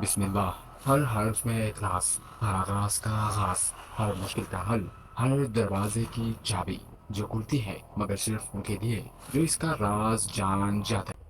بسم اللہ، ہر حرف میں ایک راز، ہر آغاز کا آغاز، ہر مشکل کا حل، ہر دروازے کی چابی جو کھلتی ہے مگر صرف ان کے لیے جو اس کا راز جان جاتا ہے۔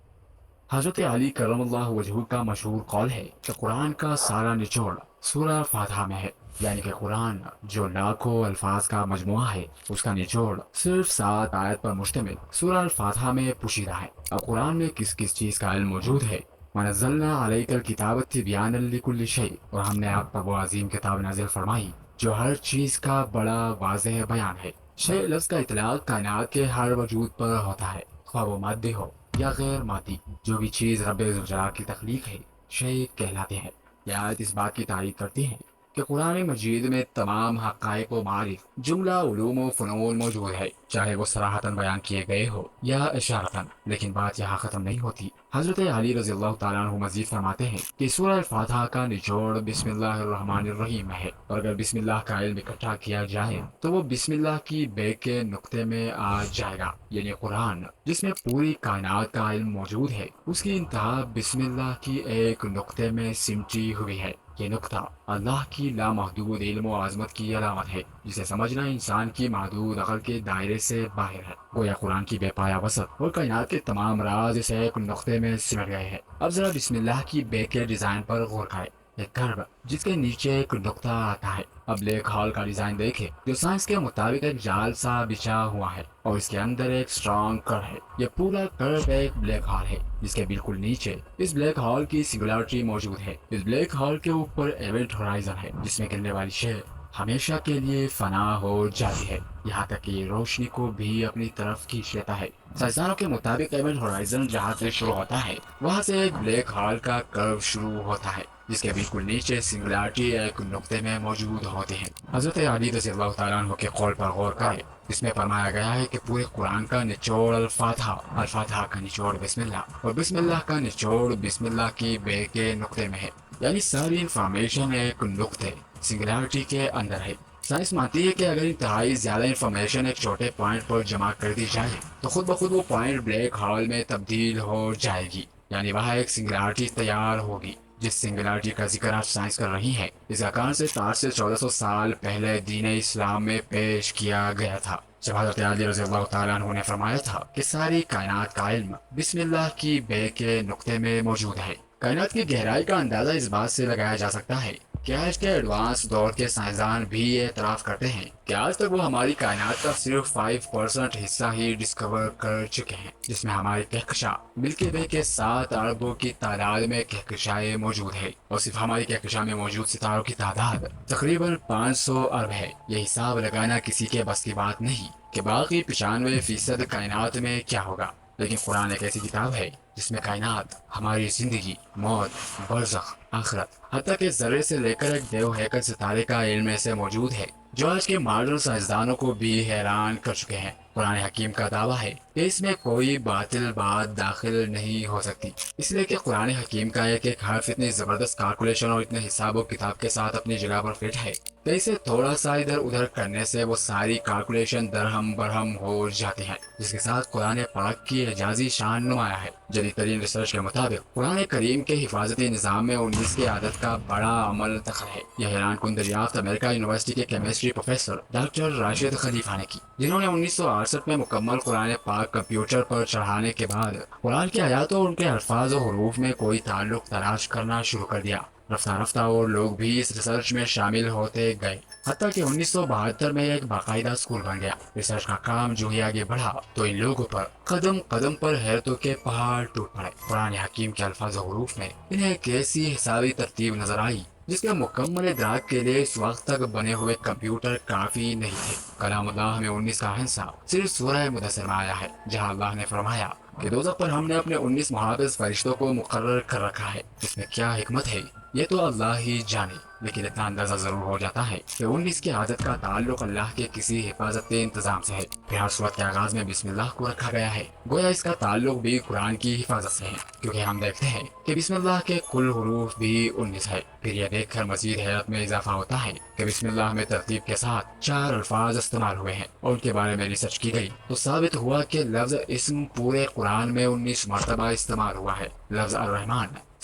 حضرت علی کرم اللہ وجہہ کا مشہور قول ہے کہ قرآن کا سارا نچوڑ سورہ فاتحہ میں ہے، یعنی کہ قرآن جو لاکھوں الفاظ کا مجموعہ ہے اس کا نچوڑ صرف 7 آیت پر مشتمل سورہ الفاتحہ میں پوشیدہ ہے۔ اب قرآن میں کس کس چیز کا علم موجود ہے؟ وَنَزَّلْنَا عَلَيْكَ الْكِتَابَ تِبْيَانًا لِكُلِّ شَيْءٍ، اور ہم نے آپ پر وہ عظیم کتاب نازل فرمائی جو ہر چیز کا بڑا واضح بیان ہے۔ شے لفظ کا اطلاق کائنات کے ہر وجود پر ہوتا ہے، خواہ وہ مادی ہو یا غیر مادی۔ جو بھی چیز رب ذوالجلال کی تخلیق ہے شے کہلاتے ہیں۔ یہ آیت اس بات کی تائید کرتی ہے کہ قرآن مجید میں تمام حقائق و معارف، جملہ علوم و فنون موجود ہے، چاہے وہ صراحتاً بیان کیے گئے ہو یا اشارتاً۔ لیکن بات یہاں ختم نہیں ہوتی۔ حضرت علی رضی اللہ تعالیٰ عنہ مزید فرماتے ہیں کہ سورہ الفاتحہ کا نچوڑ بسم اللہ الرحمن الرحیم میں ہے، اور اگر بسم اللہ کا علم اکٹھا کیا جائے تو وہ بسم اللہ کی بے کے نقطے میں آ جائے گا، یعنی قرآن جس میں پوری کائنات کا علم موجود ہے اس کی انتہا بسم اللہ کی ایک نقطے میں سمٹی ہوئی ہے۔ یہ نقطہ اللہ کی لامحدود علم و عظمت کی علامت ہے جسے سمجھنا انسان کی محدود عقل کے دائرے سے باہر ہے۔ گویا قرآن کی بے پایا وسعت اور کائنات کے تمام راز اس ایک نقطے میں سمٹ گئے ہیں۔ اب ذرا بسم اللہ کی بے کے ڈیزائن پر غور کریں۔ ایک کرب جس کے نیچے ایک نقطہ آتا ہے۔ اب بلیک ہال کا ڈیزائن دیکھیں جو سائنس کے مطابق ایک جال سا بچھا ہوا ہے اور اس کے اندر ایک اسٹرانگ کر ہے۔ یہ پورا کرب ایک بلیک ہال ہے جس کے بالکل نیچے اس بلیک ہال کی سنگولرٹی موجود ہے۔ اس بلیک ہال کے اوپر ایونٹ ہورائزن ہے جس میں گرنے والی شے ہمیشہ کے لیے فنا ہو جاتی ہے، یہاں تک کہ یہ روشنی کو بھی اپنی طرف کھینچ لیتا ہے۔ سائنسدانوں کے مطابق ایونٹ ہورائزن جہاں سے شروع ہوتا ہے وہاں سے ایک بلیک ہال کا کرو شروع ہوتا ہے جس کے بالکل نیچے سنگولرٹی ایک نقطے میں موجود ہوتے ہیں۔ حضرت علی رضی اللہ تعالیٰ عنہ کے قول پر غور کریں۔ اس میں فرمایا گیا ہے کہ پورے قرآن کا نچوڑ الفاتحہ، الفاتحہ کا نچوڑ بسم اللہ، اور بسم اللہ کا نچوڑ بسم اللہ کی بے کے نقطے میں ہے، یعنی ساری انفارمیشن ایک نقطے سنگولرٹی کے اندر ہے۔ سائنس مانتی ہے کہ اگر انتہائی زیادہ انفارمیشن ایک چھوٹے پوائنٹ پر جمع کر دی جائے تو خود بخود وہ پوائنٹ بلیک ہال میں تبدیل ہو جائے گی، یعنی وہاں ایک سنگولرٹی تیار ہوگی۔ جس سنگولرٹی کا ذکر آج سائنس کر رہی ہے اس کا کانسیپٹ آج سے 1400 سال پہلے دین اسلام میں پیش کیا گیا تھا، جب حضرت علی رضی اللہ تعالیٰ عنہ نے فرمایا تھا کہ ساری کائنات کا علم بسم اللہ کی بے کے نقطے میں موجود ہے۔ کائنات کی گہرائی کا اندازہ اس بات سے لگایا جا سکتا ہے کہ آج کے ایڈوانس دور کے سائنسدان بھی اعتراف کرتے ہیں کہ آج تک وہ ہماری کائنات کا صرف 5% حصہ ہی ڈسکور کر چکے ہیں، جس میں ہمارے کہکشاں ملکی وے کے 7 اربوں کی تعداد میں کہکشائیں موجود ہے، اور صرف ہماری کہکشاں میں موجود ستاروں کی تعداد تقریباً 500 ارب ہے۔ یہ حساب لگانا کسی کے بس کی بات نہیں کہ باقی 95% کائنات میں کیا ہوگا۔ لیکن قرآن ایک ایسی کتاب ہے جس میں کائنات، ہماری زندگی، موت، برزخ، آخرت، حتیٰ کہ ذرے سے لے کر ایک دیو ہیکل ستارے کا علم ایسے موجود ہے جو آج کے ماڈرن سائنسدانوں کو بھی حیران کر چکے ہیں۔ قرآن حکیم کا دعویٰ ہے کہ اس میں کوئی باطل بات داخل نہیں ہو سکتی، اس لیے کہ قرآن حکیم کا ایک ایک حرف اتنی زبردست کیلکولیشن اور اتنے حساب و کتاب کے ساتھ اپنی جگہ پر فٹ ہے کہ اسے تھوڑا سا ادھر ادھر کرنے سے وہ ساری کیلکولیشن درہم برہم ہو جاتی ہیں، جس کے ساتھ قرآن پاک کی اعجازی شان نمایاں ہے۔ جدید ترین ریسرچ کے مطابق قرآن کریم کے حفاظتی نظام میں 19 کی عادت کا بڑا عمل دخل ہے۔ یہ حیران کن دریافت امریکہ یونیورسٹی کے کیمسٹری پروفیسر ڈاکٹر راشد خلیفہ نے کی، جنہوں نے 1968 میں مکمل قرآن پاک کمپیوٹر پر چڑھانے کے بعد قرآن کی آیاتوں اور ان کے الفاظ و حروف میں کوئی تعلق تلاش کرنا شروع کر دیا۔ رفتہ رفتہ اور لوگ بھی اس ریسرچ میں شامل ہوتے گئے، حتیٰ کہ 1972 میں ایک باقاعدہ اسکول بن گیا۔ ریسرچ کا کام جو ہی آگے بڑھا تو ان لوگوں پر قدم قدم پر حیرتوں کے پہاڑ ٹوٹ پڑے۔ قرآن حکیم کے الفاظ و حروف میں انہیں ایک ایسی حسابی ترتیب نظر آئی جس کے مکمل ادراک کے لیے اس وقت تک بنے ہوئے کمپیوٹر کافی نہیں تھے۔ کلام اللہ میں 19 کا حصہ صرف سورہ مدثر میں آیا ہے، جہاں اللہ نے فرمایا کہ دوزخ پر ہم نے اپنے 19 محافظ فرشتوں کو مقرر کر رکھا ہے۔ اس میں کیا حکمت ہے یہ تو اللہ ہی جانے، لیکن اتنا اندازہ ضرور ہو جاتا ہے کہ 19 کی عادت کا تعلق اللہ کے کسی حفاظتی انتظام سے ہے۔ پھر ہر صورت کے آغاز میں بسم اللہ کو رکھا گیا ہے، گویا اس کا تعلق بھی قرآن کی حفاظت سے ہے، کیونکہ ہم دیکھتے ہیں کہ بسم اللہ کے کل حروف بھی 19 ہے۔ پھر یہ دیکھ کر مزید حیرت میں اضافہ ہوتا ہے کہ بسم اللہ میں ترتیب کے ساتھ 4 الفاظ استعمال ہوئے ہیں، اور ان کے بارے میں ریسرچ کی گئی تو ثابت ہوا کہ لفظ اسم پورے قرآن میں 19 مرتبہ استعمال ہوا ہے۔ لفظ الرحمن